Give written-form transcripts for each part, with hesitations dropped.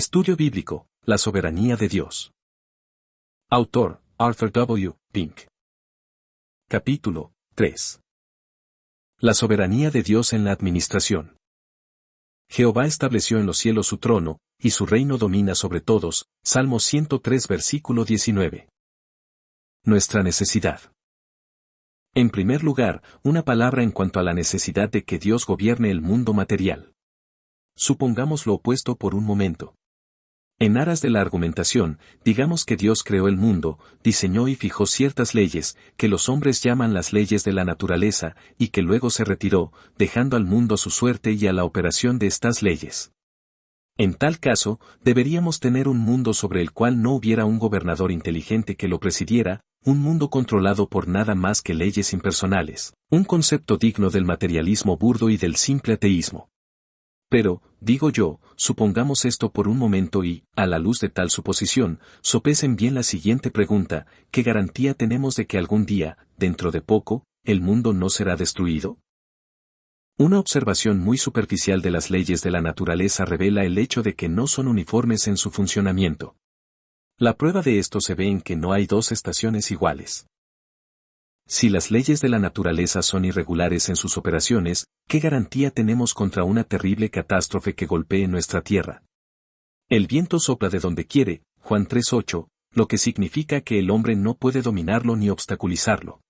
Estudio bíblico, la soberanía de Dios. Autor, Arthur W. Pink. Capítulo 3. La soberanía de Dios en la administración. Jehová estableció en los cielos su trono, y su reino domina sobre todos. Salmo 103 versículo 19. Nuestra necesidad. En primer lugar, una palabra en cuanto a la necesidad de que Dios gobierne el mundo material. Supongamos lo opuesto por un momento. En aras de la argumentación, digamos que Dios creó el mundo, diseñó y fijó ciertas leyes, que los hombres llaman las leyes de la naturaleza, y que luego se retiró, dejando al mundo a su suerte y a la operación de estas leyes. En tal caso, deberíamos tener un mundo sobre el cual no hubiera un gobernador inteligente que lo presidiera, un mundo controlado por nada más que leyes impersonales, un concepto digno del materialismo burdo y del simple ateísmo. Pero, digo yo, supongamos esto por un momento y, a la luz de tal suposición, sopesen bien la siguiente pregunta: ¿qué garantía tenemos de que algún día, dentro de poco, el mundo no será destruido? Una observación muy superficial de las leyes de la naturaleza revela el hecho de que no son uniformes en su funcionamiento. La prueba de esto se ve en que no hay dos estaciones iguales. Si las leyes de la naturaleza son irregulares en sus operaciones, ¿qué garantía tenemos contra una terrible catástrofe que golpee nuestra tierra? El viento sopla de donde quiere, Juan 3:8, lo que significa que el hombre no puede dominarlo ni obstaculizarlo.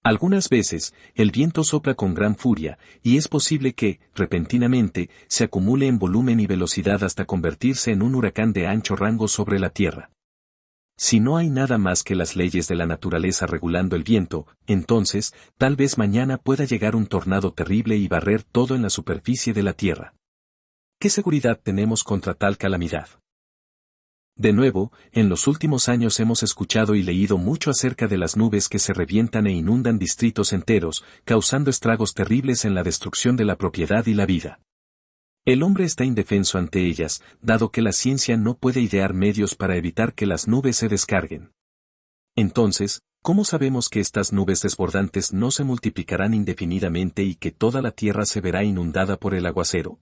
Algunas veces, el viento sopla con gran furia, y es posible que, repentinamente, se acumule en volumen y velocidad hasta convertirse en un huracán de ancho rango sobre la tierra. Si no hay nada más que las leyes de la naturaleza regulando el viento, entonces, tal vez mañana pueda llegar un tornado terrible y barrer todo en la superficie de la tierra. ¿Qué seguridad tenemos contra tal calamidad? De nuevo, en los últimos años hemos escuchado y leído mucho acerca de las nubes que se revientan e inundan distritos enteros, causando estragos terribles en la destrucción de la propiedad y la vida. El hombre está indefenso ante ellas, dado que la ciencia no puede idear medios para evitar que las nubes se descarguen. Entonces, ¿cómo sabemos que estas nubes desbordantes no se multiplicarán indefinidamente y que toda la tierra se verá inundada por el aguacero?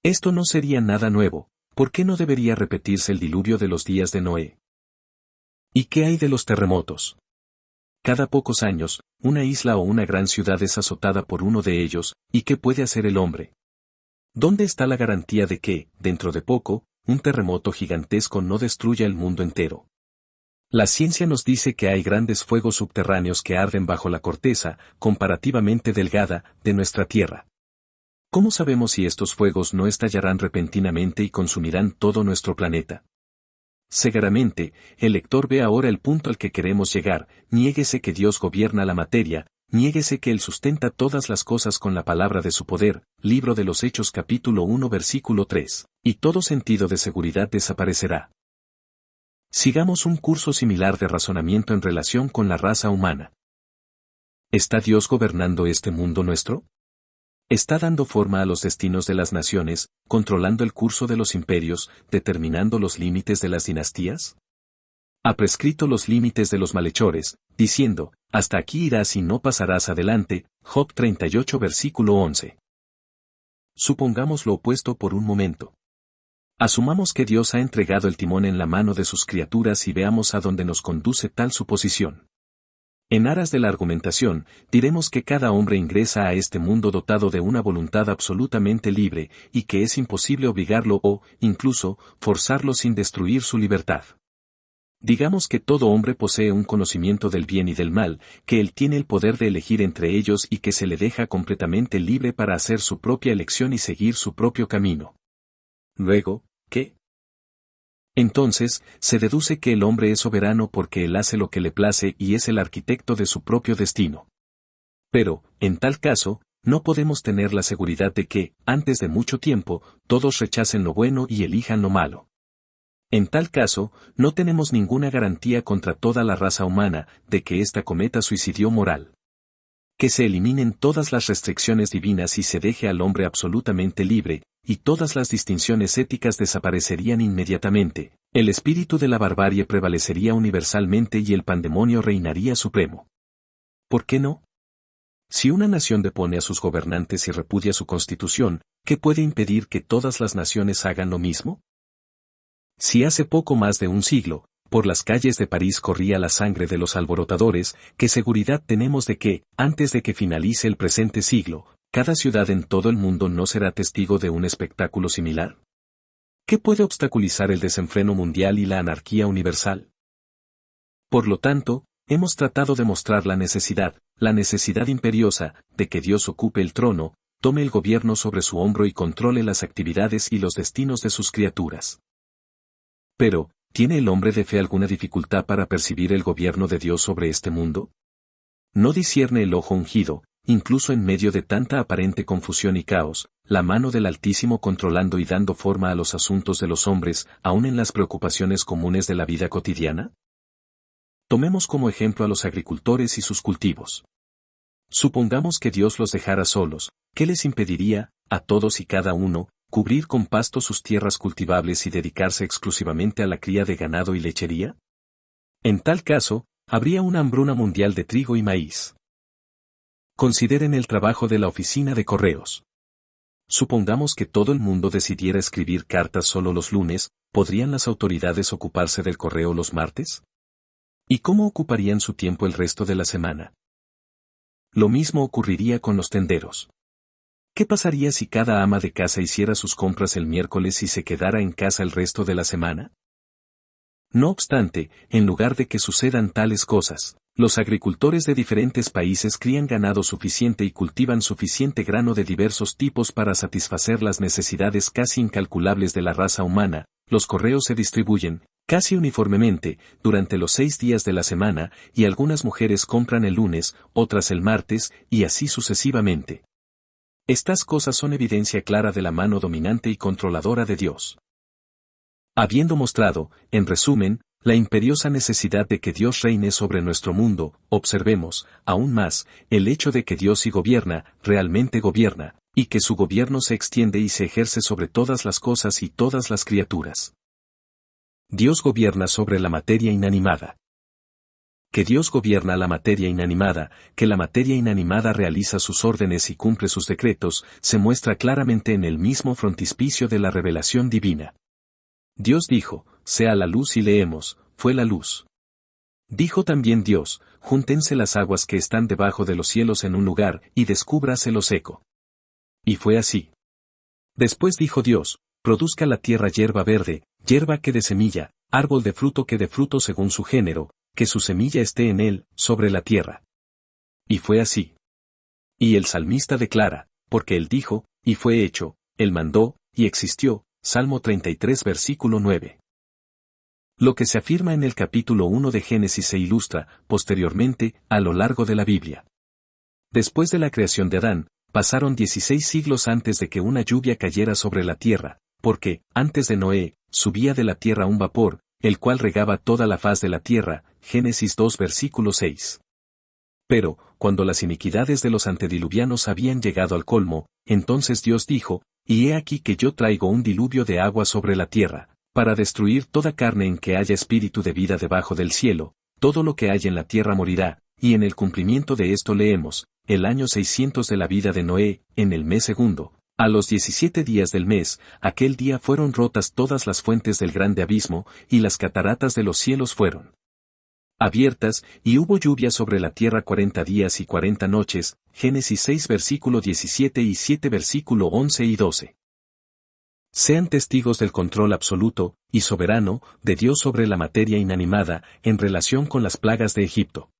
Esto no sería nada nuevo. ¿Por qué no debería repetirse el diluvio de los días de Noé? ¿Y qué hay de los terremotos? Cada pocos años, una isla o una gran ciudad es azotada por uno de ellos, ¿y qué puede hacer el hombre? ¿Dónde está la garantía de que, dentro de poco, un terremoto gigantesco no destruya el mundo entero? La ciencia nos dice que hay grandes fuegos subterráneos que arden bajo la corteza, comparativamente delgada, de nuestra Tierra. ¿Cómo sabemos si estos fuegos no estallarán repentinamente y consumirán todo nuestro planeta? Seguramente, el lector ve ahora el punto al que queremos llegar: niéguese que Dios gobierna la materia, niéguese que Él sustenta todas las cosas con la palabra de su poder, Libro de los Hechos capítulo 1 versículo 3, y todo sentido de seguridad desaparecerá. Sigamos un curso similar de razonamiento en relación con la raza humana. ¿Está Dios gobernando este mundo nuestro? ¿Está dando forma a los destinos de las naciones, controlando el curso de los imperios, determinando los límites de las dinastías? Ha prescrito los límites de los malhechores, diciendo: hasta aquí irás y no pasarás adelante, Job 38 versículo 11. Supongamos lo opuesto por un momento. Asumamos que Dios ha entregado el timón en la mano de sus criaturas y veamos a dónde nos conduce tal suposición. En aras de la argumentación, diremos que cada hombre ingresa a este mundo dotado de una voluntad absolutamente libre, y que es imposible obligarlo o, incluso, forzarlo sin destruir su libertad. Digamos que todo hombre posee un conocimiento del bien y del mal, que él tiene el poder de elegir entre ellos y que se le deja completamente libre para hacer su propia elección y seguir su propio camino. Luego, ¿qué? Entonces, se deduce que el hombre es soberano porque él hace lo que le place y es el arquitecto de su propio destino. Pero, en tal caso, no podemos tener la seguridad de que, antes de mucho tiempo, todos rechacen lo bueno y elijan lo malo. En tal caso, no tenemos ninguna garantía contra toda la raza humana de que ésta cometa suicidio moral. Que se eliminen todas las restricciones divinas y se deje al hombre absolutamente libre, y todas las distinciones éticas desaparecerían inmediatamente, el espíritu de la barbarie prevalecería universalmente y el pandemonio reinaría supremo. ¿Por qué no? Si una nación depone a sus gobernantes y repudia su constitución, ¿qué puede impedir que todas las naciones hagan lo mismo? Si hace poco más de un siglo, por las calles de París corría la sangre de los alborotadores, ¿qué seguridad tenemos de que, antes de que finalice el presente siglo, cada ciudad en todo el mundo no será testigo de un espectáculo similar? ¿Qué puede obstaculizar el desenfreno mundial y la anarquía universal? Por lo tanto, hemos tratado de mostrar la necesidad imperiosa, de que Dios ocupe el trono, tome el gobierno sobre su hombro y controle las actividades y los destinos de sus criaturas. Pero, ¿tiene el hombre de fe alguna dificultad para percibir el gobierno de Dios sobre este mundo? ¿No discierne el ojo ungido, incluso en medio de tanta aparente confusión y caos, la mano del Altísimo controlando y dando forma a los asuntos de los hombres, aun en las preocupaciones comunes de la vida cotidiana? Tomemos como ejemplo a los agricultores y sus cultivos. Supongamos que Dios los dejara solos, ¿qué les impediría, a todos y cada uno, cubrir con pasto sus tierras cultivables y dedicarse exclusivamente a la cría de ganado y lechería? En tal caso, habría una hambruna mundial de trigo y maíz. Consideren el trabajo de la oficina de correos. Supongamos que todo el mundo decidiera escribir cartas solo los lunes, ¿podrían las autoridades ocuparse del correo los martes? ¿Y cómo ocuparían su tiempo el resto de la semana? Lo mismo ocurriría con los tenderos. ¿Qué pasaría si cada ama de casa hiciera sus compras el miércoles y se quedara en casa el resto de la semana? No obstante, en lugar de que sucedan tales cosas, los agricultores de diferentes países crían ganado suficiente y cultivan suficiente grano de diversos tipos para satisfacer las necesidades casi incalculables de la raza humana, los correos se distribuyen, casi uniformemente, durante los 6 días de la semana, y algunas mujeres compran el lunes, otras el martes, y así sucesivamente. Estas cosas son evidencia clara de la mano dominante y controladora de Dios. Habiendo mostrado, en resumen, la imperiosa necesidad de que Dios reine sobre nuestro mundo, observemos, aún más, el hecho de que Dios sí gobierna, realmente gobierna, y que su gobierno se extiende y se ejerce sobre todas las cosas y todas las criaturas. Dios gobierna sobre la materia inanimada. Que Dios gobierna la materia inanimada, que la materia inanimada realiza sus órdenes y cumple sus decretos, se muestra claramente en el mismo frontispicio de la revelación divina. Dios dijo, sea la luz y leemos, fue la luz. Dijo también Dios, júntense las aguas que están debajo de los cielos en un lugar, y descúbrase lo seco. Y fue así. Después dijo Dios, produzca la tierra hierba verde, hierba que dé semilla, árbol de fruto que dé fruto según su género, que su semilla esté en él, sobre la tierra. Y fue así. Y el salmista declara, porque él dijo, y fue hecho, él mandó, y existió, Salmo 33 versículo 9. Lo que se afirma en el capítulo 1 de Génesis se ilustra, posteriormente, a lo largo de la Biblia. Después de la creación de Adán, pasaron 16 siglos antes de que una lluvia cayera sobre la tierra, porque, antes de Noé, subía de la tierra un vapor, el cual regaba toda la faz de la tierra, Génesis 2 versículo 6. Pero, cuando las iniquidades de los antediluvianos habían llegado al colmo, entonces Dios dijo, y he aquí que yo traigo un diluvio de agua sobre la tierra, para destruir toda carne en que haya espíritu de vida debajo del cielo, todo lo que hay en la tierra morirá, y en el cumplimiento de esto leemos, el año 600 de la vida de Noé, en el mes segundo. A los 17 días del mes, aquel día fueron rotas todas las fuentes del grande abismo, y las cataratas de los cielos fueron abiertas, y hubo lluvia sobre la tierra 40 días y 40 noches, Génesis 6 versículo 17 y 7 versículo 11 y 12. Sean testigos del control absoluto, y soberano, de Dios sobre la materia inanimada, en relación con las plagas de Egipto.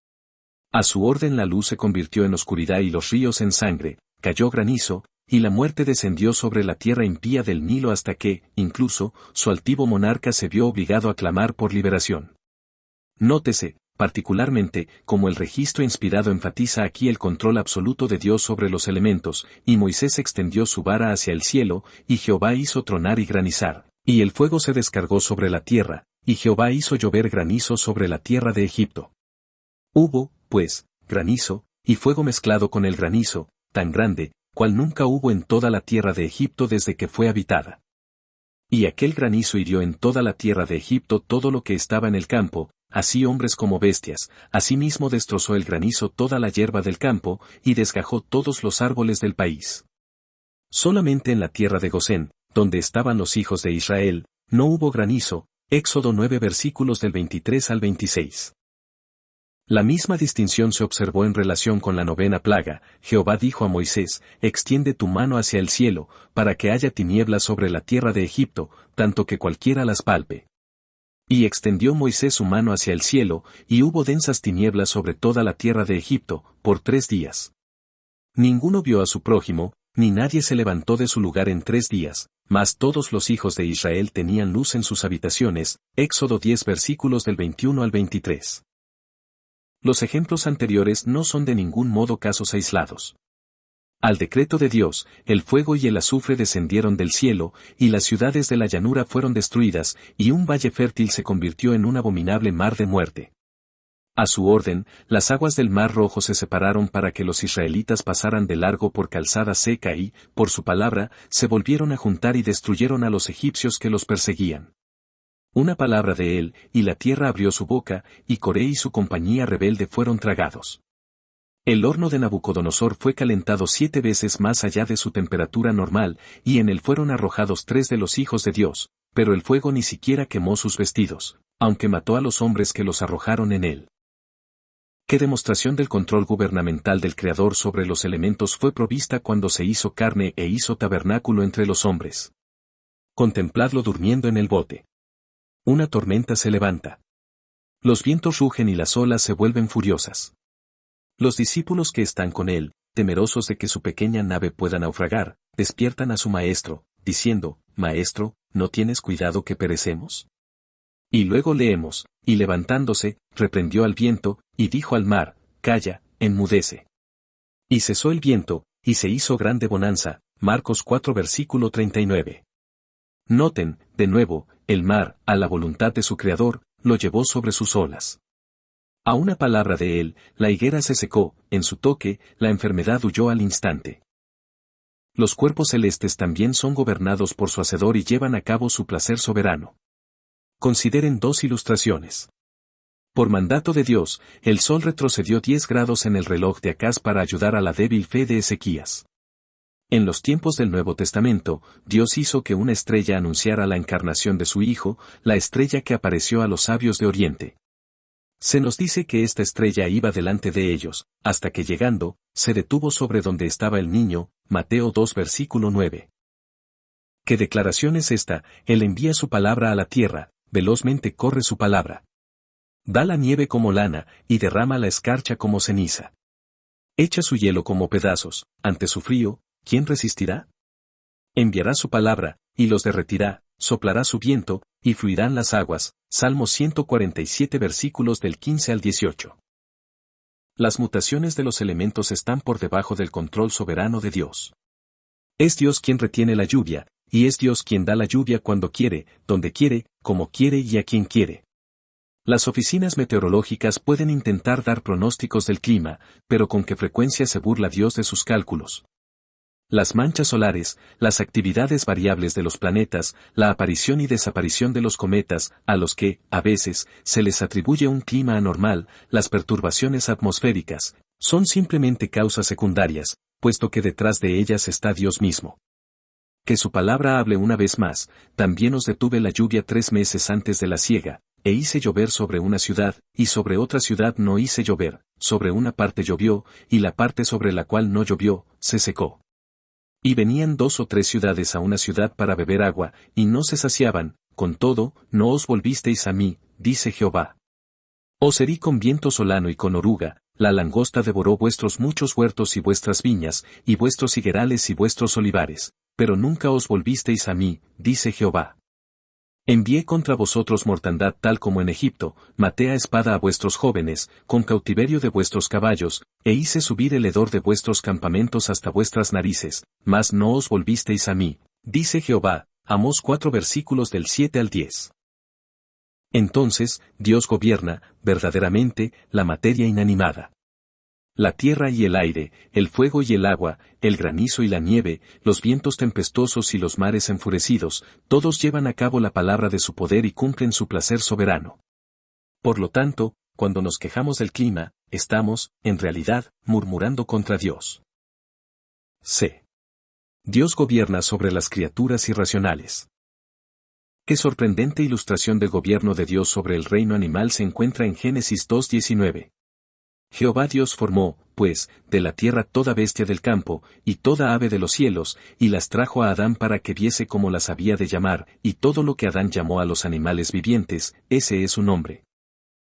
A su orden la luz se convirtió en oscuridad y los ríos en sangre, cayó granizo, y la muerte descendió sobre la tierra impía del Nilo hasta que, incluso, su altivo monarca se vio obligado a clamar por liberación. Nótese, particularmente, como el registro inspirado enfatiza aquí el control absoluto de Dios sobre los elementos, y Moisés extendió su vara hacia el cielo, y Jehová hizo tronar y granizar, y el fuego se descargó sobre la tierra, y Jehová hizo llover granizo sobre la tierra de Egipto. Hubo, pues, granizo, y fuego mezclado con el granizo, tan grande, cual nunca hubo en toda la tierra de Egipto desde que fue habitada. Y aquel granizo hirió en toda la tierra de Egipto todo lo que estaba en el campo, así hombres como bestias, asimismo destrozó el granizo toda la hierba del campo, y desgajó todos los árboles del país. Solamente en la tierra de Gosén, donde estaban los hijos de Israel, No hubo granizo. Éxodo 9 versículos del 23 al 26. La misma distinción se observó en relación con la novena plaga. Jehová dijo a Moisés, extiende tu mano hacia el cielo, para que haya tinieblas sobre la tierra de Egipto, tanto que cualquiera las palpe. Y extendió Moisés su mano hacia el cielo, y hubo densas tinieblas sobre toda la tierra de Egipto, por 3 días. Ninguno vio a su prójimo, ni nadie se levantó de su lugar en 3 días, mas todos los hijos de Israel tenían luz en sus habitaciones. Éxodo 10 versículos del 21 al 23. Los ejemplos anteriores no son de ningún modo casos aislados. Al decreto de Dios, el fuego y el azufre descendieron del cielo, y las ciudades de la llanura fueron destruidas, y un valle fértil se convirtió en un abominable mar de muerte. A su orden, las aguas del Mar Rojo se separaron para que los israelitas pasaran de largo por calzada seca y, por su palabra, se volvieron a juntar y destruyeron a los egipcios que los perseguían. Una palabra de él, y la tierra abrió su boca, y Coré y su compañía rebelde fueron tragados. El horno de Nabucodonosor fue calentado 7 veces más allá de su temperatura normal, y en él fueron arrojados 3 de los hijos de Dios, pero el fuego ni siquiera quemó sus vestidos, aunque mató a los hombres que los arrojaron en él. ¿Qué demostración del control gubernamental del Creador sobre los elementos fue provista cuando se hizo carne e hizo tabernáculo entre los hombres? Contempladlo durmiendo en el bote. Una tormenta se levanta. Los vientos rugen y las olas se vuelven furiosas. Los discípulos que están con él, temerosos de que su pequeña nave pueda naufragar, despiertan a su maestro, diciendo, Maestro, ¿no tienes cuidado que perecemos? Y luego leemos, y levantándose, reprendió al viento, y dijo al mar, Calla, enmudece. Y cesó el viento, y se hizo grande bonanza. Marcos 4 versículo 39. Noten, de nuevo, el mar, a la voluntad de su Creador, lo llevó sobre sus olas. A una palabra de él, la higuera se secó, en su toque, la enfermedad huyó al instante. Los cuerpos celestes también son gobernados por su Hacedor y llevan a cabo su placer soberano. Consideren 2 ilustraciones. Por mandato de Dios, el sol retrocedió 10 grados en el reloj de Acaz para ayudar a la débil fe de Ezequías. En los tiempos del Nuevo Testamento, Dios hizo que una estrella anunciara la encarnación de su Hijo, la estrella que apareció a los sabios de Oriente. Se nos dice que esta estrella iba delante de ellos, hasta que llegando, se detuvo sobre donde estaba el niño. Mateo 2 versículo 9. ¿Qué declaración es esta? Él envía su palabra a la tierra, velozmente corre su palabra. Da la nieve como lana, y derrama la escarcha como ceniza. Echa su hielo como pedazos, ante su frío, ¿quién resistirá? Enviará su palabra, y los derretirá, soplará su viento, y fluirán las aguas. Salmo 147 versículos del 15 al 18. Las mutaciones de los elementos están por debajo del control soberano de Dios. Es Dios quien retiene la lluvia, y es Dios quien da la lluvia cuando quiere, donde quiere, como quiere y a quien quiere. Las oficinas meteorológicas pueden intentar dar pronósticos del clima, pero con qué frecuencia se burla Dios de sus cálculos. Las manchas solares, las actividades variables de los planetas, la aparición y desaparición de los cometas, a los que, a veces, se les atribuye un clima anormal, las perturbaciones atmosféricas, son simplemente causas secundarias, puesto que detrás de ellas está Dios mismo. Que su palabra hable una vez más, también os detuve la lluvia 3 meses antes de la siega, e hice llover sobre una ciudad, y sobre otra ciudad no hice llover, sobre una parte llovió, y la parte sobre la cual no llovió, se secó. Y venían 2 o 3 ciudades a una ciudad para beber agua, y no se saciaban, con todo, no os volvisteis a mí, dice Jehová. Os herí con viento solano y con oruga, la langosta devoró vuestros muchos huertos y vuestras viñas, y vuestros higuerales y vuestros olivares, pero nunca os volvisteis a mí, dice Jehová. Envié contra vosotros mortandad tal como en Egipto, maté a espada a vuestros jóvenes, con cautiverio de vuestros caballos, e hice subir el hedor de vuestros campamentos hasta vuestras narices, mas no os volvisteis a mí, dice Jehová. Amós 4 versículos del 7 al 10. Entonces, Dios gobierna, verdaderamente, la materia inanimada. La tierra y el aire, el fuego y el agua, el granizo y la nieve, los vientos tempestuosos y los mares enfurecidos, todos llevan a cabo la palabra de su poder y cumplen su placer soberano. Por lo tanto, cuando nos quejamos del clima, estamos, en realidad, murmurando contra Dios. C. Dios gobierna sobre las criaturas irracionales. Qué sorprendente ilustración del gobierno de Dios sobre el reino animal se encuentra en Génesis 2:19. Jehová Dios formó, pues, de la tierra toda bestia del campo, y toda ave de los cielos, y las trajo a Adán para que viese cómo las había de llamar, y todo lo que Adán llamó a los animales vivientes, ese es su nombre.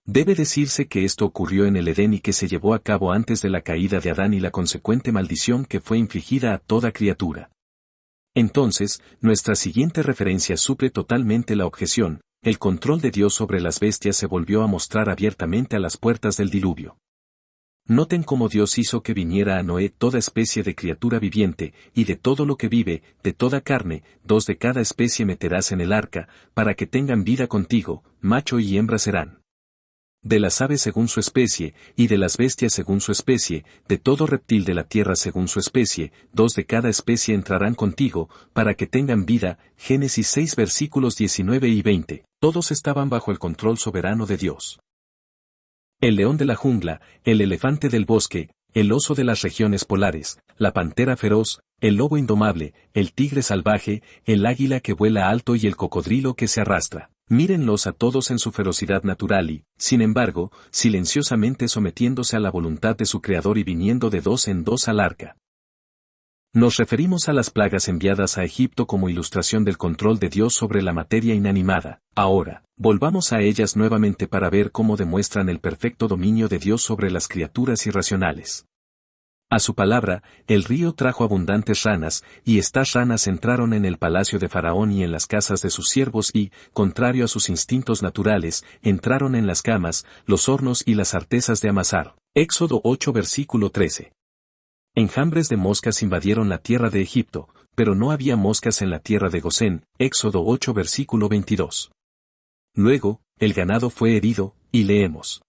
Debe decirse que esto ocurrió en el Edén y que se llevó a cabo antes de la caída de Adán y la consecuente maldición que fue infligida a toda criatura. Entonces, nuestra siguiente referencia suple totalmente la objeción: el control de Dios sobre las bestias se volvió a mostrar abiertamente a las puertas del diluvio. Noten cómo Dios hizo que viniera a Noé toda especie de criatura viviente, y de todo lo que vive, de toda carne, 2 de cada especie meterás en el arca, para que tengan vida contigo, macho y hembra serán. De las aves según su especie, y de las bestias según su especie, de todo reptil de la tierra según su especie, 2 de cada especie entrarán contigo, para que tengan vida. Génesis 6 versículos 19 y 20. Todos estaban bajo el control soberano de Dios. El león de la jungla, el elefante del bosque, el oso de las regiones polares, la pantera feroz, el lobo indomable, el tigre salvaje, el águila que vuela alto y el cocodrilo que se arrastra. Mírenlos a todos en su ferocidad natural y, sin embargo, silenciosamente sometiéndose a la voluntad de su Creador y viniendo de 2 en 2 al arca. Nos referimos a las plagas enviadas a Egipto como ilustración del control de Dios sobre la materia inanimada. Ahora, volvamos a ellas nuevamente para ver cómo demuestran el perfecto dominio de Dios sobre las criaturas irracionales. A su palabra, el río trajo abundantes ranas, y estas ranas entraron en el palacio de Faraón y en las casas de sus siervos y, contrario a sus instintos naturales, entraron en las camas, los hornos y las artesas de amasar. Éxodo 8 versículo 13. Enjambres de moscas invadieron la tierra de Egipto, pero no había moscas en la tierra de Gosén. Éxodo 8 versículo 22. Luego, el ganado fue herido, y leemos: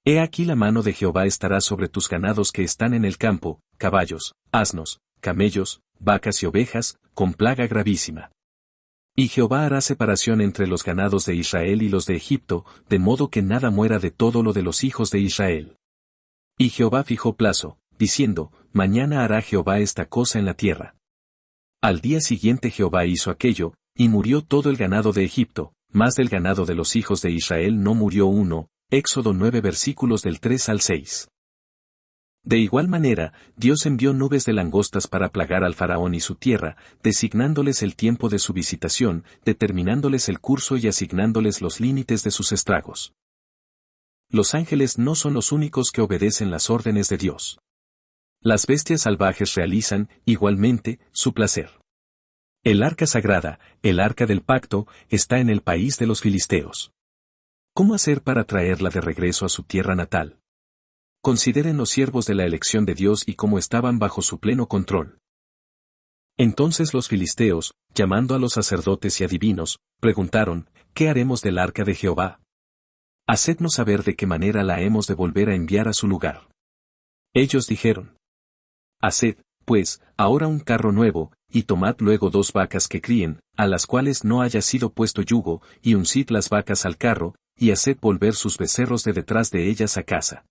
He aquí la mano de Jehová estará sobre tus ganados que están en el campo, caballos, asnos, camellos, vacas y ovejas, con plaga gravísima. Y Jehová hará separación entre los ganados de Israel y los de Egipto, de modo que nada muera de todo lo de los hijos de Israel. Y Jehová fijó plazo, diciendo: Mañana hará Jehová esta cosa en la tierra. Al día siguiente Jehová hizo aquello, y murió todo el ganado de Egipto, mas del ganado de los hijos de Israel no murió uno. Éxodo 9 versículos del 3 al 6. De igual manera, Dios envió nubes de langostas para plagar al faraón y su tierra, designándoles el tiempo de su visitación, determinándoles el curso y asignándoles los límites de sus estragos. Los ángeles no son los únicos que obedecen las órdenes de Dios. Las bestias salvajes realizan, igualmente, su placer. El arca sagrada, el arca del pacto, está en el país de los filisteos. ¿Cómo hacer para traerla de regreso a su tierra natal? Consideren los siervos de la elección de Dios y cómo estaban bajo su pleno control. Entonces los filisteos, llamando a los sacerdotes y adivinos, preguntaron: ¿Qué haremos del arca de Jehová? Hacednos saber de qué manera la hemos de volver a enviar a su lugar. Ellos dijeron: Haced, pues, ahora un carro nuevo, y tomad luego 2 vacas que críen, a las cuales no haya sido puesto yugo, y uncid las vacas al carro, y haced volver sus becerros de detrás de ellas a casa.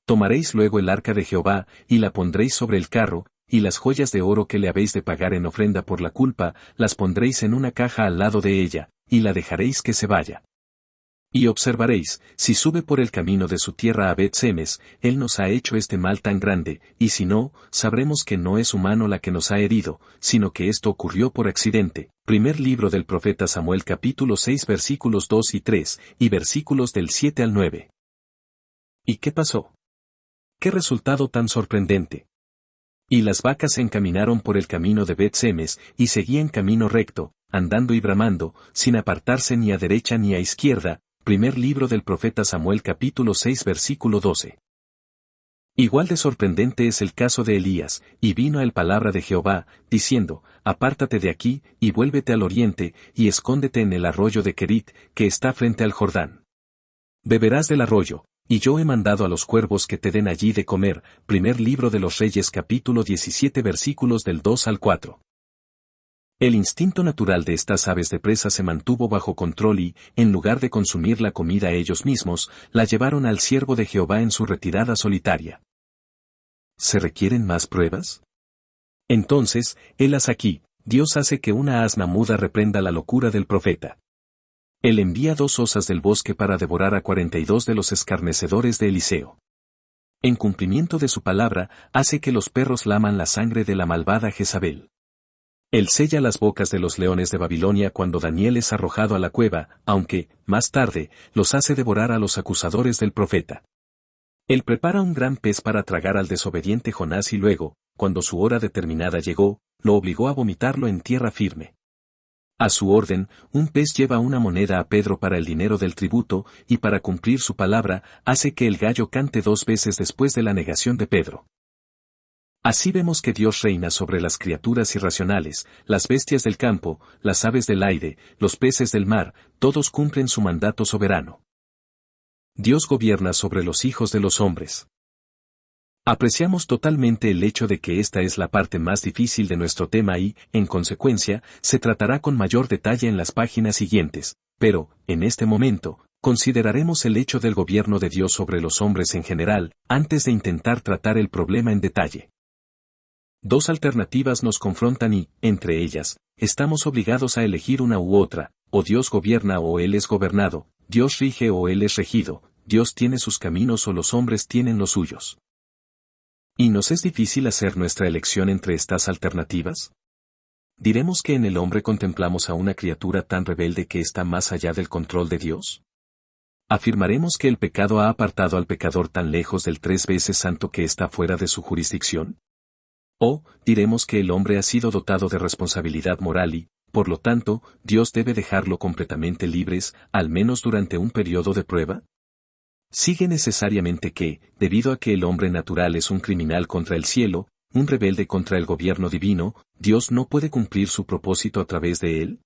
Tomaréis luego el arca de Jehová, y la pondréis sobre el carro, y las joyas de oro que le habéis de pagar en ofrenda por la culpa, las pondréis en una caja al lado de ella, y la dejaréis que se vaya. Y observaréis, si sube por el camino de su tierra a Bet-Semes, él nos ha hecho este mal tan grande, y si no, sabremos que no es humano la que nos ha herido, sino que esto ocurrió por accidente. Primer libro del profeta Samuel capítulo 6 versículos 2 y 3, y versículos del 7 al 9. ¿Y qué pasó? ¡Qué resultado tan sorprendente! Y las vacas se encaminaron por el camino de Bet-Semes, y seguían camino recto, andando y bramando, sin apartarse ni a derecha ni a izquierda. Primer libro del profeta Samuel capítulo 6 versículo 12. Igual de sorprendente es el caso de Elías, y vino a él palabra de Jehová, diciendo: Apártate de aquí, y vuélvete al oriente, y escóndete en el arroyo de Querit, que está frente al Jordán. Beberás del arroyo, y yo he mandado a los cuervos que te den allí de comer. Primer libro de los Reyes capítulo 17 versículos del 2 al 4. El instinto natural de estas aves de presa se mantuvo bajo control y, en lugar de consumir la comida ellos mismos, la llevaron al siervo de Jehová en su retirada solitaria. ¿Se requieren más pruebas? Entonces, helas aquí, Dios hace que una asna muda reprenda la locura del profeta. Él envía 2 osas del bosque para devorar a 42 de los escarnecedores de Eliseo. En cumplimiento de su palabra, hace que los perros laman la sangre de la malvada Jezabel. Él sella las bocas de los leones de Babilonia cuando Daniel es arrojado a la cueva, aunque, más tarde, los hace devorar a los acusadores del profeta. Él prepara un gran pez para tragar al desobediente Jonás y luego, cuando su hora determinada llegó, lo obligó a vomitarlo en tierra firme. A su orden, un pez lleva una moneda a Pedro para el dinero del tributo, y para cumplir su palabra, hace que el gallo cante 2 veces después de la negación de Pedro. Así vemos que Dios reina sobre las criaturas irracionales, las bestias del campo, las aves del aire, los peces del mar, todos cumplen su mandato soberano. Dios gobierna sobre los hijos de los hombres. Apreciamos totalmente el hecho de que esta es la parte más difícil de nuestro tema y, en consecuencia, se tratará con mayor detalle en las páginas siguientes, pero, en este momento, consideraremos el hecho del gobierno de Dios sobre los hombres en general, antes de intentar tratar el problema en detalle. 2 alternativas nos confrontan y, entre ellas, estamos obligados a elegir una u otra, o Dios gobierna o Él es gobernado, Dios rige o Él es regido, Dios tiene sus caminos o los hombres tienen los suyos. ¿Y nos es difícil hacer nuestra elección entre estas alternativas? ¿Diremos que en el hombre contemplamos a una criatura tan rebelde que está más allá del control de Dios? ¿Afirmaremos que el pecado ha apartado al pecador tan lejos del 3 veces santo que está fuera de su jurisdicción? ¿O diremos que el hombre ha sido dotado de responsabilidad moral y, por lo tanto, Dios debe dejarlo completamente libres, al menos durante un periodo de prueba? Sigue necesariamente que, debido a que el hombre natural es un criminal contra el cielo, un rebelde contra el gobierno divino, Dios no puede cumplir su propósito a través de él.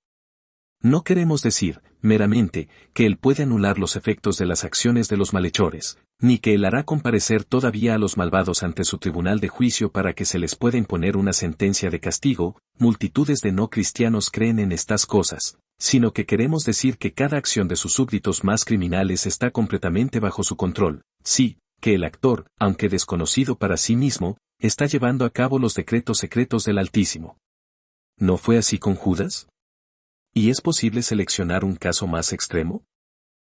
No queremos decir, meramente, que Él puede anular los efectos de las acciones de los malhechores, ni que Él hará comparecer todavía a los malvados ante su tribunal de juicio para que se les pueda imponer una sentencia de castigo. Multitudes de no cristianos creen en estas cosas, sino que queremos decir que cada acción de sus súbditos más criminales está completamente bajo su control, sí, que el actor, aunque desconocido para sí mismo, está llevando a cabo los decretos secretos del Altísimo. ¿No fue así con Judas? ¿Y es posible seleccionar un caso más extremo?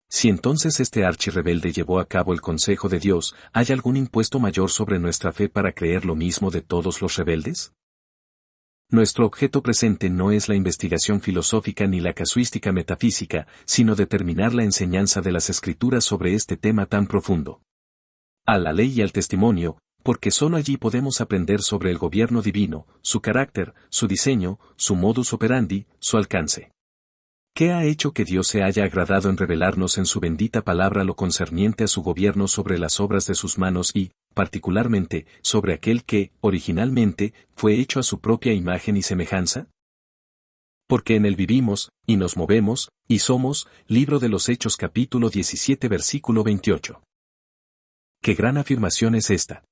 Si entonces este archirrebelde llevó a cabo el consejo de Dios, ¿hay algún impuesto mayor sobre nuestra fe para creer lo mismo de todos los rebeldes? Nuestro objeto presente no es la investigación filosófica ni la casuística metafísica, sino determinar la enseñanza de las Escrituras sobre este tema tan profundo. A la ley y al testimonio, porque sólo allí podemos aprender sobre el gobierno divino, su carácter, su diseño, su modus operandi, su alcance. ¿Qué ha hecho que Dios se haya agradado en revelarnos en su bendita palabra lo concerniente a su gobierno sobre las obras de sus manos y, particularmente, sobre aquel que, originalmente, fue hecho a su propia imagen y semejanza? Porque en él vivimos, y nos movemos, y somos, libro de los Hechos capítulo 17 versículo 28. ¡Qué gran afirmación es esta!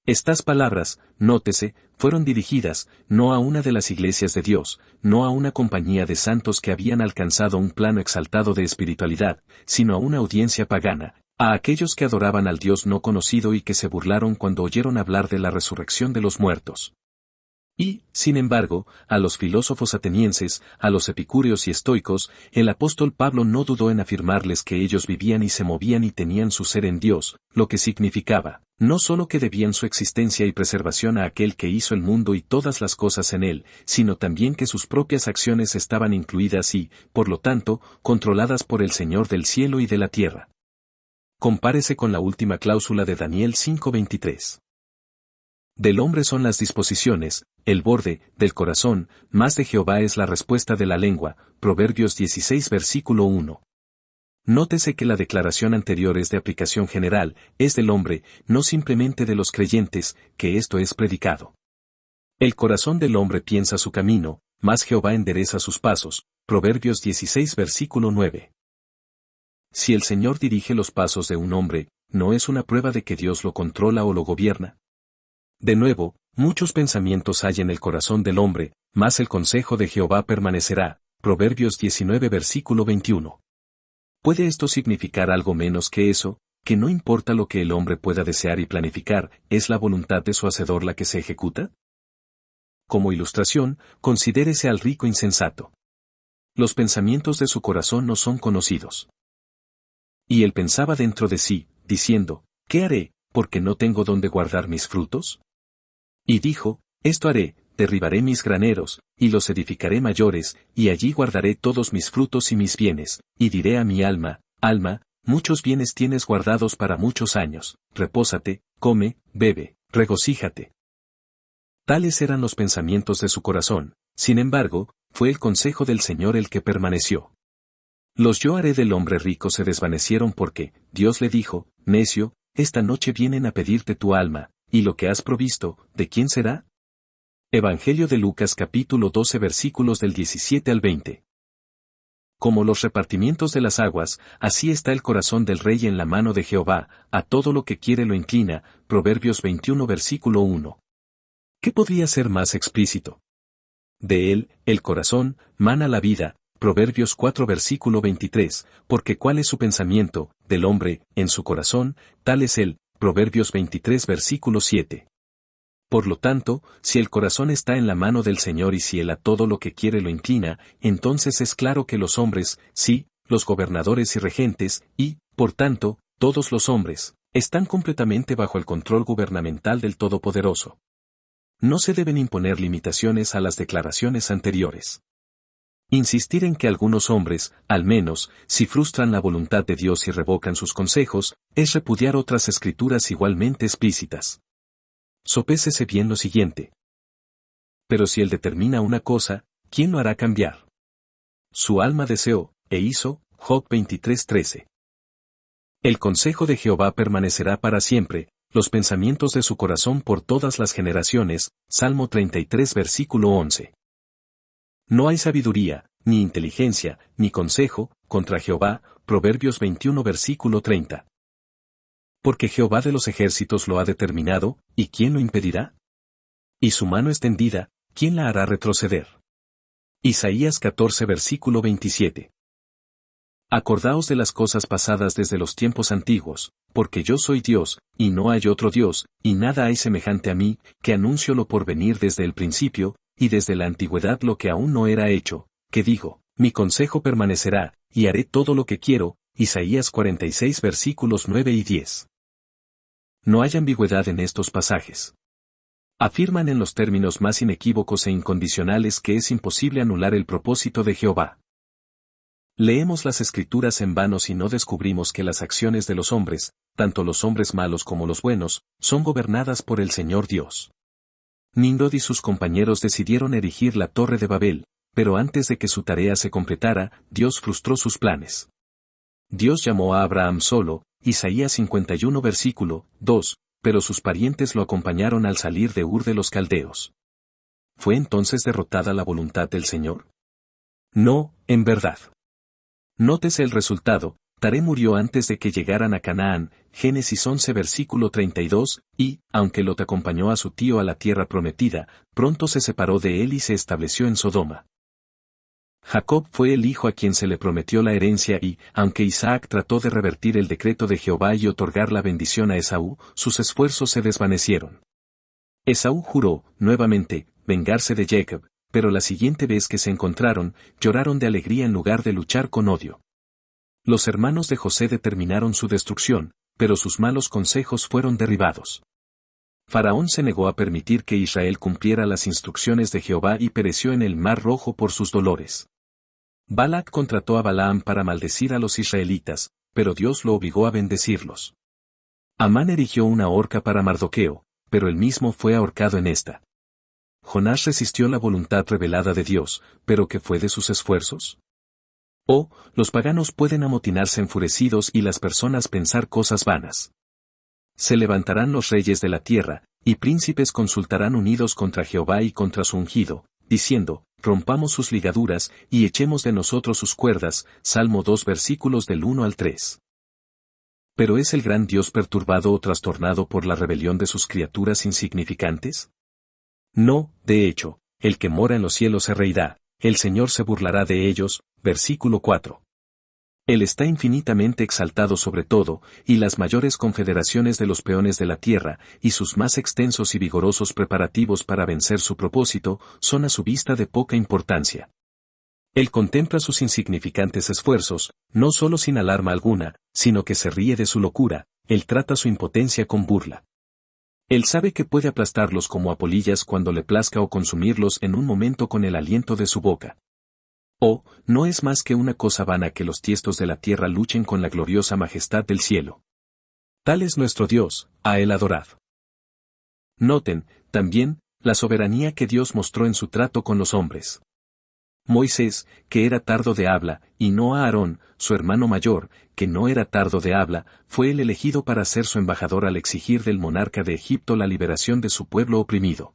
Estas palabras, nótese, fueron dirigidas, no a una de las iglesias de Dios, no a una compañía de santos que habían alcanzado un plano exaltado de espiritualidad, sino a una audiencia pagana, a aquellos que adoraban al Dios no conocido y que se burlaron cuando oyeron hablar de la resurrección de los muertos. Y, sin embargo, a los filósofos atenienses, a los epicúreos y estoicos, el apóstol Pablo no dudó en afirmarles que ellos vivían y se movían y tenían su ser en Dios, lo que significaba, no solo que debían su existencia y preservación a aquel que hizo el mundo y todas las cosas en él, sino también que sus propias acciones estaban incluidas y, por lo tanto, controladas por el Señor del cielo y de la tierra. Compárese con la última cláusula de Daniel 5:23. Del hombre son las disposiciones, el borde, del corazón, mas de Jehová es la respuesta de la lengua. Proverbios 16 versículo 1. Nótese que la declaración anterior es de aplicación general, es del hombre, no simplemente de los creyentes, que esto es predicado. El corazón del hombre piensa su camino, mas Jehová endereza sus pasos. Proverbios 16 versículo 9. Si el Señor dirige los pasos de un hombre, ¿no es una prueba de que Dios lo controla o lo gobierna? De nuevo, muchos pensamientos hay en el corazón del hombre, mas el consejo de Jehová permanecerá. Proverbios 19 versículo 21. ¿Puede esto significar algo menos que eso, que no importa lo que el hombre pueda desear y planificar, es la voluntad de su Hacedor la que se ejecuta? como ilustración, considérese al rico insensato. Los pensamientos de su corazón no son conocidos. Y él pensaba dentro de sí, diciendo, ¿qué haré, porque no tengo dónde guardar mis frutos? Y dijo, esto haré, derribaré mis graneros, y los edificaré mayores, y allí guardaré todos mis frutos y mis bienes, y diré a mi alma, alma, muchos bienes tienes guardados para muchos años, repósate, come, bebe, regocíjate. Tales eran los pensamientos de su corazón, sin embargo, fue el consejo del Señor el que permaneció. Los yo haré del hombre rico se desvanecieron porque, Dios le dijo, necio, esta noche vienen a pedirte tu alma, y lo que has provisto, ¿de quién será? Evangelio de Lucas capítulo 12 versículos del 17 al 20. Como los repartimientos de las aguas, así está el corazón del rey en la mano de Jehová, a todo lo que quiere lo inclina, Proverbios 21 versículo 1. ¿Qué podría ser más explícito? De él, el corazón, mana la vida, Proverbios 4 versículo 23, porque cuál es su pensamiento, del hombre, en su corazón, tal es él, Proverbios 23 versículo 7. Por lo tanto, si el corazón está en la mano del Señor y si él a todo lo que quiere lo inclina, entonces es claro que los hombres, sí, los gobernadores y regentes, y, por tanto, todos los hombres, están completamente bajo el control gubernamental del Todopoderoso. No se deben imponer limitaciones a las declaraciones anteriores. Insistir en que algunos hombres, al menos, si frustran la voluntad de Dios y revocan sus consejos, es repudiar otras escrituras igualmente explícitas. Sopésese bien lo siguiente. Pero si él determina una cosa, ¿quién lo hará cambiar? Su alma deseó, e hizo, Job 23:13. El consejo de Jehová permanecerá para siempre, los pensamientos de su corazón por todas las generaciones, Salmo 33 versículo 11. No hay sabiduría, ni inteligencia, ni consejo, contra Jehová, Proverbios 21 versículo 30. Porque Jehová de los ejércitos lo ha determinado, ¿y quién lo impedirá? Y su mano extendida, ¿quién la hará retroceder? Isaías 14 versículo 27. Acordaos de las cosas pasadas desde los tiempos antiguos, porque yo soy Dios, y no hay otro Dios, y nada hay semejante a mí, que anuncio lo por venir desde el principio, y desde la antigüedad lo que aún no era hecho, que digo, mi consejo permanecerá, y haré todo lo que quiero, Isaías 46 versículos 9 y 10. No hay ambigüedad en estos pasajes. Afirman en los términos más inequívocos e incondicionales que es imposible anular el propósito de Jehová. Leemos las Escrituras en vano si no descubrimos que las acciones de los hombres, tanto los hombres malos como los buenos, son gobernadas por el Señor Dios. Nimrod y sus compañeros decidieron erigir la Torre de Babel, pero antes de que su tarea se completara, Dios frustró sus planes. Dios llamó a Abraham solo, Isaías 51 versículo 2, pero sus parientes lo acompañaron al salir de Ur de los Caldeos. ¿Fue entonces derrotada la voluntad del Señor? No, en verdad. Nótese el resultado, Taré murió antes de que llegaran a Canaán, Génesis 11 versículo 32, y, aunque Lot acompañó a su tío a la tierra prometida, pronto se separó de él y se estableció en Sodoma. Jacob fue el hijo a quien se le prometió la herencia y, aunque Isaac trató de revertir el decreto de Jehová y otorgar la bendición a Esaú, sus esfuerzos se desvanecieron. Esaú juró, nuevamente, vengarse de Jacob, pero la siguiente vez que se encontraron, lloraron de alegría en lugar de luchar con odio. Los hermanos de José determinaron su destrucción, pero sus malos consejos fueron derribados. Faraón se negó a permitir que Israel cumpliera las instrucciones de Jehová y pereció en el Mar Rojo por sus dolores. Balac contrató a Balaam para maldecir a los israelitas, pero Dios lo obligó a bendecirlos. Amán erigió una horca para Mardoqueo, pero él mismo fue ahorcado en esta. Jonás resistió la voluntad revelada de Dios, pero ¿qué fue de sus esfuerzos? Los paganos pueden amotinarse enfurecidos y las personas pensar cosas vanas. Se levantarán los reyes de la tierra, y príncipes consultarán unidos contra Jehová y contra su ungido, diciendo, rompamos sus ligaduras, y echemos de nosotros sus cuerdas, Salmo 2 versículos del 1 al 3. ¿Pero es el gran Dios perturbado o trastornado por la rebelión de sus criaturas insignificantes? No, de hecho, el que mora en los cielos se reirá, el Señor se burlará de ellos, versículo 4. Él está infinitamente exaltado sobre todo, y las mayores confederaciones de los peones de la tierra, y sus más extensos y vigorosos preparativos para vencer su propósito, son a su vista de poca importancia. Él contempla sus insignificantes esfuerzos, no solo sin alarma alguna, sino que se ríe de su locura, él trata su impotencia con burla. Él sabe que puede aplastarlos como a polillas cuando le plazca o consumirlos en un momento con el aliento de su boca. Oh, no es más que una cosa vana que los tiestos de la tierra luchen con la gloriosa majestad del cielo. Tal es nuestro Dios, a él adorad. Noten, también, la soberanía que Dios mostró en su trato con los hombres. Moisés, que era tardo de habla, y no a Aarón, su hermano mayor, que no era tardo de habla, fue el elegido para ser su embajador al exigir del monarca de Egipto la liberación de su pueblo oprimido.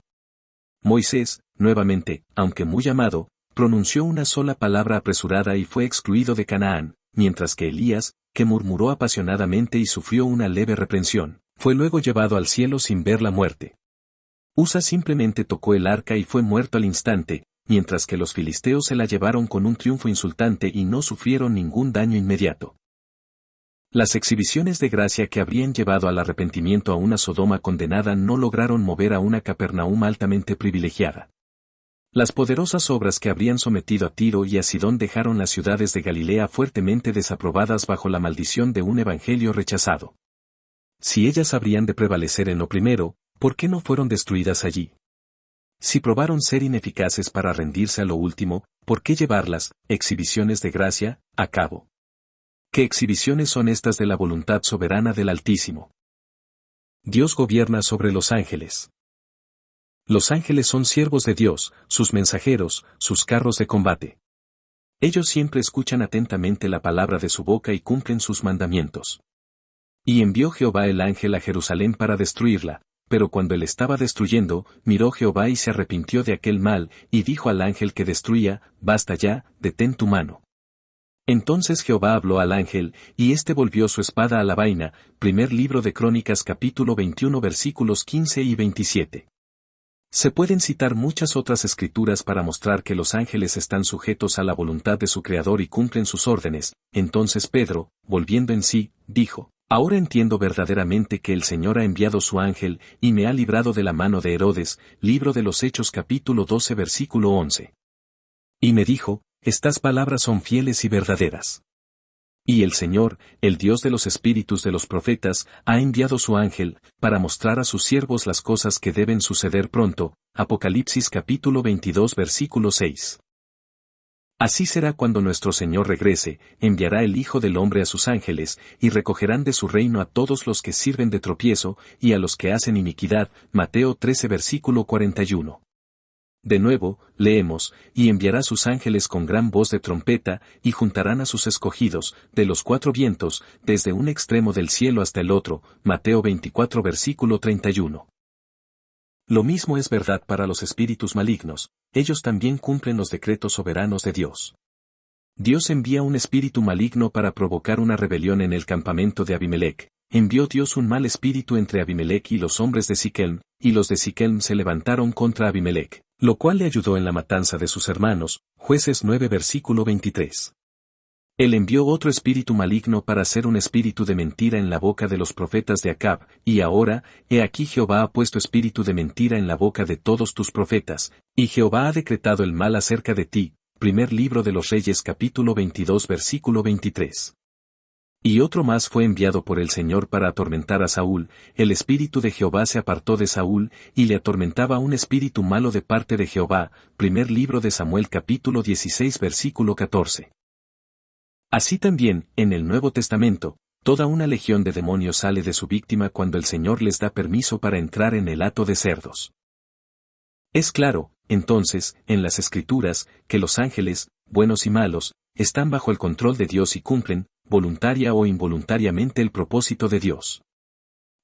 Moisés, nuevamente, aunque muy amado, pronunció una sola palabra apresurada y fue excluido de Canaán, mientras que Elías, que murmuró apasionadamente y sufrió una leve reprensión, fue luego llevado al cielo sin ver la muerte. Usa simplemente tocó el arca y fue muerto al instante, mientras que los filisteos se la llevaron con un triunfo insultante y no sufrieron ningún daño inmediato. Las exhibiciones de gracia que habrían llevado al arrepentimiento a una Sodoma condenada no lograron mover a una Capernaum altamente privilegiada. Las poderosas obras que habrían sometido a Tiro y a Sidón dejaron las ciudades de Galilea fuertemente desaprobadas bajo la maldición de un evangelio rechazado. Si ellas habrían de prevalecer en lo primero, ¿por qué no fueron destruidas allí? Si probaron ser ineficaces para rendirse a lo último, ¿por qué llevarlas, exhibiciones de gracia, a cabo? ¿Qué exhibiciones son estas de la voluntad soberana del Altísimo? Dios gobierna sobre los ángeles. Los ángeles son siervos de Dios, sus mensajeros, sus carros de combate. Ellos siempre escuchan atentamente la palabra de su boca y cumplen sus mandamientos. Y envió Jehová el ángel a Jerusalén para destruirla, pero cuando él estaba destruyendo, miró Jehová y se arrepintió de aquel mal, y dijo al ángel que destruía, basta ya, detén tu mano. Entonces Jehová habló al ángel, y éste volvió su espada a la vaina. Primer libro de Crónicas capítulo 21 versículos 15 y 27. Se pueden citar muchas otras escrituras para mostrar que los ángeles están sujetos a la voluntad de su Creador y cumplen sus órdenes. Entonces Pedro, volviendo en sí, dijo, ahora entiendo verdaderamente que el Señor ha enviado su ángel, y me ha librado de la mano de Herodes. Libro de los Hechos capítulo 12 versículo 11. Y me dijo, estas palabras son fieles y verdaderas. Y el Señor, el Dios de los espíritus de los profetas, ha enviado su ángel, para mostrar a sus siervos las cosas que deben suceder pronto. Apocalipsis capítulo 22 versículo 6. Así será cuando nuestro Señor regrese, enviará el Hijo del Hombre a sus ángeles, y recogerán de su reino a todos los que sirven de tropiezo, y a los que hacen iniquidad. Mateo 13 versículo 41. De nuevo, leemos, y enviará sus ángeles con gran voz de trompeta, y juntarán a sus escogidos, de los cuatro vientos, desde un extremo del cielo hasta el otro. Mateo 24 versículo 31. Lo mismo es verdad para los espíritus malignos, ellos también cumplen los decretos soberanos de Dios. Dios envía un espíritu maligno para provocar una rebelión en el campamento de Abimelech. Envió Dios un mal espíritu entre Abimelech y los hombres de Siquem, y los de Siquem se levantaron contra Abimelech, lo cual le ayudó en la matanza de sus hermanos. Jueces 9 versículo 23. Él envió otro espíritu maligno para hacer un espíritu de mentira en la boca de los profetas de Acab, y ahora, he aquí Jehová ha puesto espíritu de mentira en la boca de todos tus profetas, y Jehová ha decretado el mal acerca de ti. Primer libro de los Reyes capítulo 22 versículo 23. Y otro más fue enviado por el Señor para atormentar a Saúl. El espíritu de Jehová se apartó de Saúl, y le atormentaba un espíritu malo de parte de Jehová. Primer libro de Samuel capítulo 16 versículo 14. Así también, en el Nuevo Testamento, toda una legión de demonios sale de su víctima cuando el Señor les da permiso para entrar en el hato de cerdos. Es claro, entonces, en las Escrituras, que los ángeles, buenos y malos, están bajo el control de Dios y cumplen, voluntaria o involuntariamente, el propósito de Dios.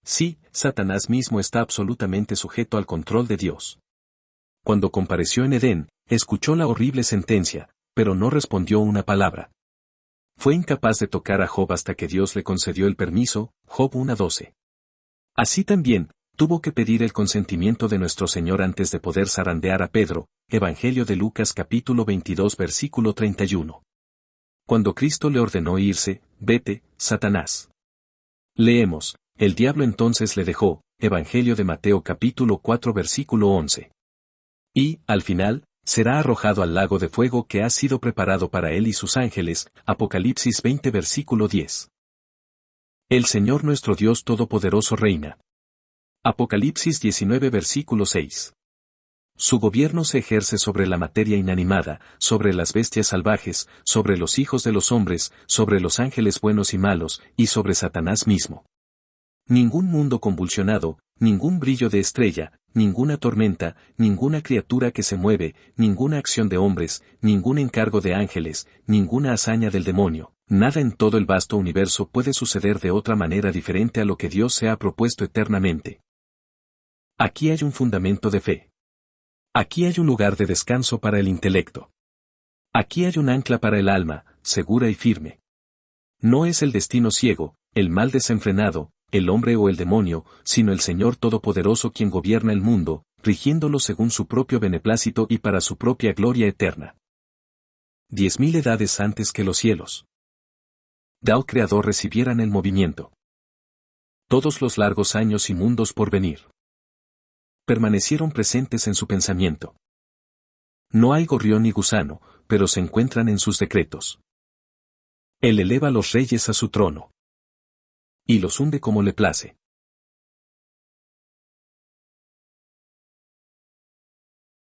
Sí, Satanás mismo está absolutamente sujeto al control de Dios. Cuando compareció en Edén, escuchó la horrible sentencia, pero no respondió una palabra. Fue incapaz de tocar a Job hasta que Dios le concedió el permiso. Job 1:12. Así también, tuvo que pedir el consentimiento de nuestro Señor antes de poder zarandear a Pedro. Evangelio de Lucas capítulo 22 versículo 31. cuando Cristo le ordenó irse, vete, Satanás. Leemos, el diablo entonces le dejó, Evangelio de Mateo capítulo 4 versículo 11. Y, al final, será arrojado al lago de fuego que ha sido preparado para él y sus ángeles, Apocalipsis 20 versículo 10. El Señor nuestro Dios Todopoderoso reina. Apocalipsis 19 versículo 6. Su gobierno se ejerce sobre la materia inanimada, sobre las bestias salvajes, sobre los hijos de los hombres, sobre los ángeles buenos y malos, y sobre Satanás mismo. Ningún mundo convulsionado, ningún brillo de estrella, ninguna tormenta, ninguna criatura que se mueve, ninguna acción de hombres, ningún encargo de ángeles, ninguna hazaña del demonio, nada en todo el vasto universo puede suceder de otra manera diferente a lo que Dios se ha propuesto eternamente. Aquí hay un fundamento de fe. Aquí hay un lugar de descanso para el intelecto. Aquí hay un ancla para el alma, segura y firme. No es el destino ciego, el mal desenfrenado, el hombre o el demonio, sino el Señor Todopoderoso quien gobierna el mundo, rigiéndolo según su propio beneplácito y para su propia gloria eterna. 10.000 edades antes que los cielos. Dao Creador recibieran el movimiento. Todos los largos años y mundos por venir permanecieron presentes en su pensamiento. No hay gorrión ni gusano, pero se encuentran en sus decretos. Él eleva a los reyes a su trono. Y los hunde como le place.